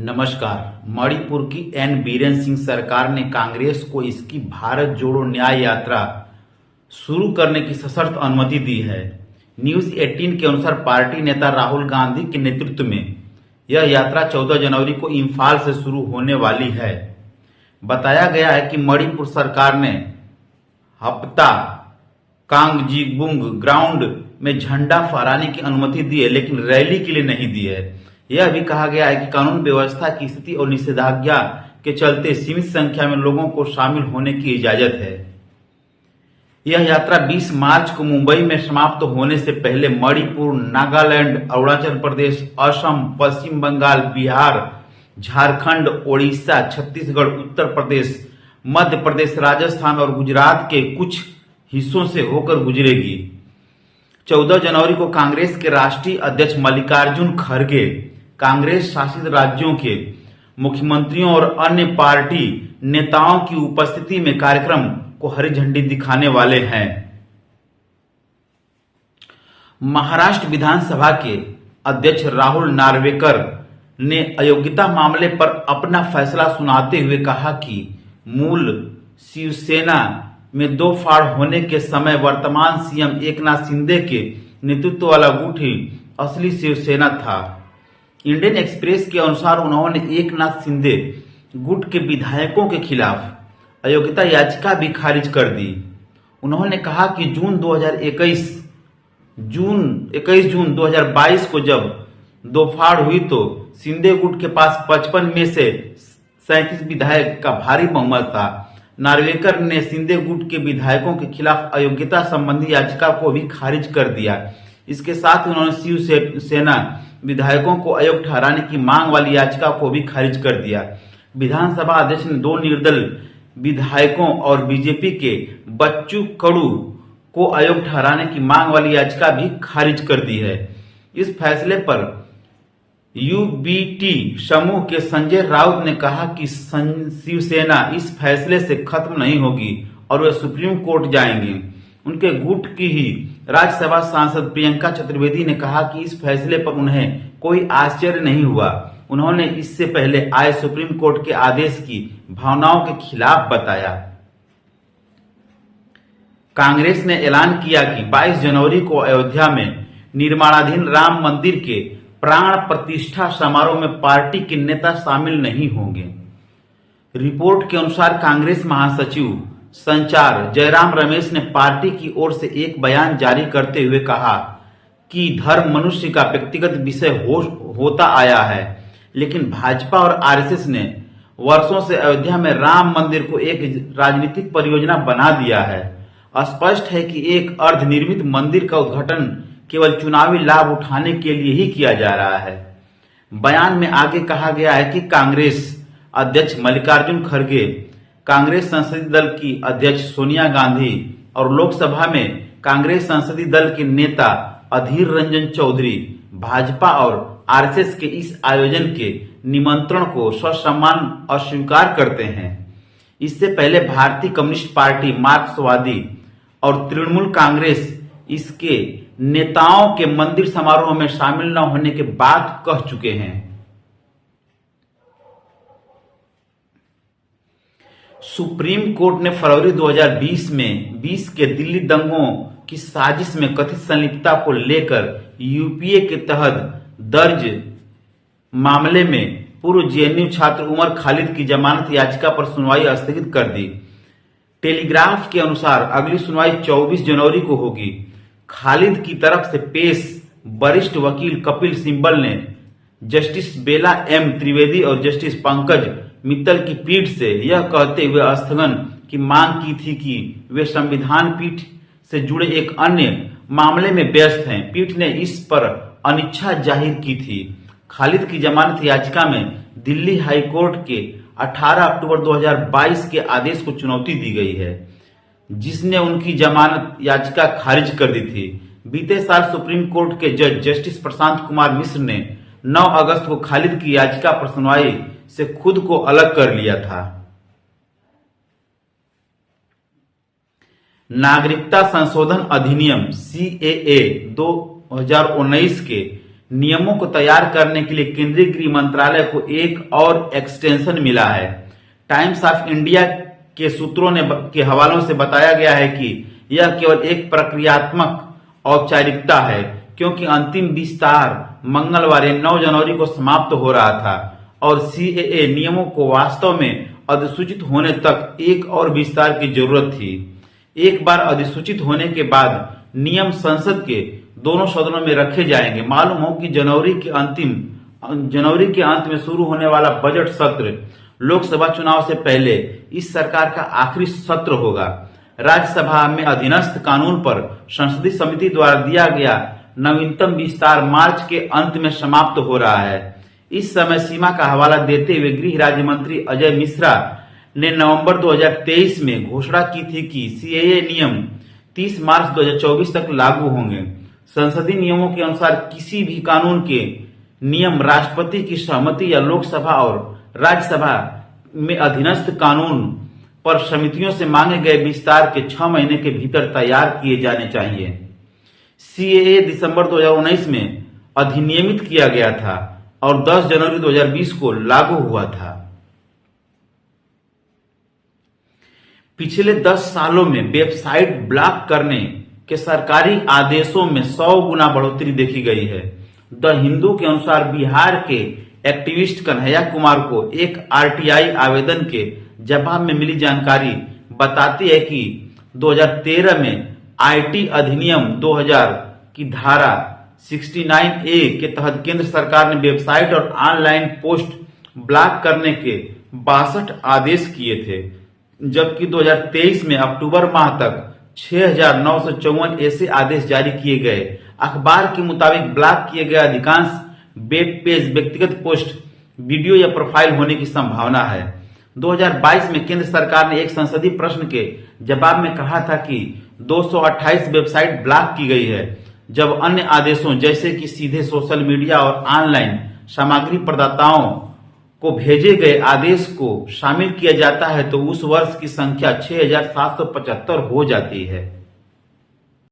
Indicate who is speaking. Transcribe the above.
Speaker 1: नमस्कार। मणिपुर की एन बीरेन सिंह सरकार ने कांग्रेस को इसकी भारत जोड़ो न्याय यात्रा शुरू करने की सशर्त अनुमति दी है। न्यूज 18 के अनुसार पार्टी नेता राहुल गांधी के नेतृत्व में यह यात्रा 14 जनवरी को इम्फाल से शुरू होने वाली है। बताया गया है कि मणिपुर सरकार ने हप्ता कांगजीबुंग ग्राउंड में झंडा फहराने की अनुमति दी है, लेकिन रैली के लिए नहीं दी है। यह भी कहा गया है कि कानून व्यवस्था की स्थिति और निषेधाज्ञा के चलते सीमित संख्या में लोगों को शामिल होने की इजाजत है। यह यात्रा 20 मार्च को मुंबई में समाप्त होने से पहले मणिपुर, नागालैंड, अरुणाचल प्रदेश, असम, पश्चिम बंगाल, बिहार, झारखंड, ओडिशा, छत्तीसगढ़, उत्तर प्रदेश, मध्य प्रदेश, राजस्थान और गुजरात के कुछ हिस्सों से होकर गुजरेगी। 14 जनवरी को कांग्रेस के राष्ट्रीय अध्यक्ष मल्लिकार्जुन खड़गे कांग्रेस शासित राज्यों के मुख्यमंत्रियों और अन्य पार्टी नेताओं की उपस्थिति में कार्यक्रम को हरी झंडी दिखाने वाले हैं। महाराष्ट्र विधानसभा के अध्यक्ष राहुल नार्वेकर ने अयोग्यता मामले पर अपना फैसला सुनाते हुए कहा कि मूल शिवसेना में दो फाड़ होने के समय वर्तमान सीएम एकनाथ शिंदे के नेतृत्व वाला गुट ही असली शिवसेना था। इंडियन एक्सप्रेस के अनुसार उन्होंने एकनाथ शिंदे गुट के विधायकों के खिलाफ अयोग्यता याचिका भी खारिज कर दी। उन्होंने कहा कि 21 जून 2022 को जब दो फाड़ हुई तो शिंदे गुट के पास 55 में से 37 विधायक का भारी बहुमत था। नार्वेकर ने शिंदे गुट के विधायकों के खिलाफ अयोग्यता संबंधी याचिका को भी खारिज कर दिया। इसके साथ ही उन्होंने शिवसेना विधायकों को अयोग्य ठहराने की मांग वाली याचिका को भी खारिज कर दिया। विधानसभा अध्यक्ष ने दो निर्दलीय विधायकों और बीजेपी के बच्चू कडू को अयोग्य ठहराने की मांग वाली याचिका भी खारिज कर दी है। इस फैसले पर यूबीटी समूह के संजय राउत ने कहा कि शिवसेना इस फैसले से खत्म नहीं होगी और वे सुप्रीम कोर्ट जाएंगे। उनके गुट की ही राज्यसभा सांसद प्रियंका चतुर्वेदी ने कहा कि इस फैसले पर उन्हें कोई आश्चर्य नहीं हुआ। उन्होंने इससे पहले आए सुप्रीम कोर्ट के आदेश की भावनाओं के खिलाफ बताया। कांग्रेस ने ऐलान किया कि 22 जनवरी को अयोध्या में निर्माणाधीन राम मंदिर के प्राण प्रतिष्ठा समारोह में पार्टी के नेता शामिल नहीं होंगे। रिपोर्ट के अनुसार कांग्रेस महासचिव संचार जयराम रमेश ने पार्टी की ओर से एक बयान जारी करते हुए कहा कि धर्म मनुष्य का व्यक्तिगत विषय होता आया है, लेकिन भाजपा और आरएसएस ने वर्षों से अयोध्या में राम मंदिर को एक राजनीतिक परियोजना बना दिया है। स्पष्ट है कि एक अर्धनिर्मित मंदिर का उद्घाटन केवल चुनावी लाभ उठाने के लिए ही किया जा रहा है। बयान में आगे कहा गया है कि कांग्रेस अध्यक्ष मल्लिकार्जुन खड़गे, कांग्रेस संसदीय दल की अध्यक्ष सोनिया गांधी और लोकसभा में कांग्रेस संसदीय दल के नेता अधीर रंजन चौधरी भाजपा और आरएसएस के इस आयोजन के निमंत्रण को ससम्मान अस्वीकार करते हैं। इससे पहले भारतीय कम्युनिस्ट पार्टी, मार्क्सवादी और तृणमूल कांग्रेस इसके नेताओं के मंदिर समारोह में शामिल न होने के बात कह चुके हैं। सुप्रीम कोर्ट ने फरवरी 2020 में 20 के दिल्ली दंगों की साजिश में कथित संलिप्तता को लेकर यूपीए के तहत दर्ज मामले में पूर्व जेएनयू छात्र उमर खालिद की जमानत याचिका पर सुनवाई स्थगित कर दी। टेलीग्राफ के अनुसार अगली सुनवाई 24 जनवरी को होगी। खालिद की तरफ से पेश वरिष्ठ वकील कपिल सिब्बल ने जस्टिस बेला एम त्रिवेदी और जस्टिस पंकज मित्तल की पीठ से यह कहते हुए स्थगन की मांग की थी कि वे संविधान पीठ से जुड़े एक अन्य मामले में व्यस्त हैं। पीठ ने इस पर अनिच्छा जाहिर की थी। खालिद की जमानत याचिका में दिल्ली हाईकोर्ट के 18 अक्टूबर 2022 के आदेश को चुनौती दी गई है, जिसने उनकी जमानत याचिका खारिज कर दी थी। बीते साल सुप्रीम कोर्ट के जज जस्टिस प्रशांत कुमार मिश्र ने 9 अगस्त को खालिद की याचिका पर सुनवाई से खुद को अलग कर लिया था। नागरिकता संशोधन अधिनियम सीएए 2019 के नियमों को तैयार करने के लिए केंद्रीय गृह मंत्रालय को एक और एक्सटेंशन मिला है। टाइम्स ऑफ इंडिया के सूत्रों के हवालों से बताया गया है कि यह केवल एक प्रक्रियात्मक औपचारिकता है, क्योंकि अंतिम विस्तार मंगलवार 9 जनवरी को समाप्त हो रहा था और सीएए नियमों को वास्तव में अधिसूचित होने तक एक और विस्तार की जरूरत थी। एक बार अधिसूचित होने के बाद नियम संसद के दोनों सदनों में रखे जाएंगे। मालूम हो कि जनवरी के अंत में शुरू होने वाला बजट सत्र लोकसभा चुनाव से पहले इस सरकार का आखिरी सत्र होगा। राज्यसभा में अधीनस्थ कानून पर संसदीय समिति द्वारा दिया गया नवीनतम विस्तार मार्च के अंत में समाप्त हो रहा है। इस समय सीमा का हवाला देते हुए गृह राज्य मंत्री अजय मिश्रा ने नवंबर 2023 में घोषणा की थी कि सीएए नियम 30 मार्च 2024 तक लागू होंगे। संसदीय नियमों के अनुसार किसी भी कानून के नियम राष्ट्रपति की सहमति या लोकसभा और राज्यसभा में अधीनस्थ कानून पर समितियों से मांगे गए विस्तार के 6 महीने के भीतर तैयार किए जाने चाहिए। सीएए दिसंबर 2019 में अधिनियमित किया गया था और 10 जनवरी 2020 को लागू हुआ था। पिछले 10 सालों में वेबसाइट ब्लॉक करने के सरकारी आदेशों में 100 गुना बढ़ोतरी देखी गई है। द हिंदू के अनुसार बिहार के एक्टिविस्ट कन्हैया कुमार को एक आरटीआई आवेदन के जवाब में मिली जानकारी बताती है कि 2013 में आईटी अधिनियम 2000 की धारा 69A के तहत केंद्र सरकार ने वेबसाइट और ऑनलाइन पोस्ट ब्लॉक करने के 62 आदेश किए थे, जबकि 2023 में अक्टूबर माह तक 6,954 ऐसे आदेश जारी किए गए। अखबार के मुताबिक ब्लॉक किए गए अधिकांश वेब पेज व्यक्तिगत पोस्ट, वीडियो या प्रोफाइल होने की संभावना है। 2022 में केंद्र सरकार ने एक संसदीय प्रश्न के जवाब में कहा था कि 228 वेबसाइट ब्लॉक की गई है, जब अन्य आदेशों जैसे कि सीधे सोशल मीडिया और ऑनलाइन सामग्री प्रदाताओं को भेजे गए आदेश को शामिल किया जाता है तो उस वर्ष की संख्या 6,775 हो जाती है।